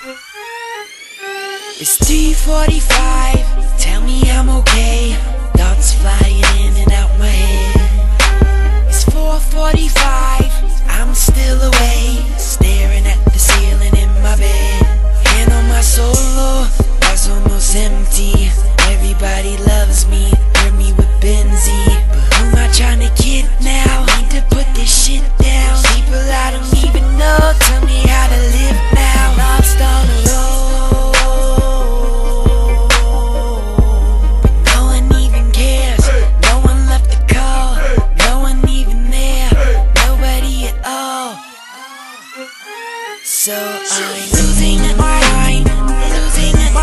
It's 3:45, tell me I'm okay. Thoughts flying in and out my head. It's 4:45, I'm still awake, staring at the ceiling in my bed. Hand on my solo, that's almost empty. Everybody loves me, heard me with Benzie. But who am I trying to kid now? Need to put this shit down. People I don't even know, tell me how to live now. Lost on the road, but no one even cares. No one left the call, no one even there. Nobody at all. So I'm losing my mind, losing my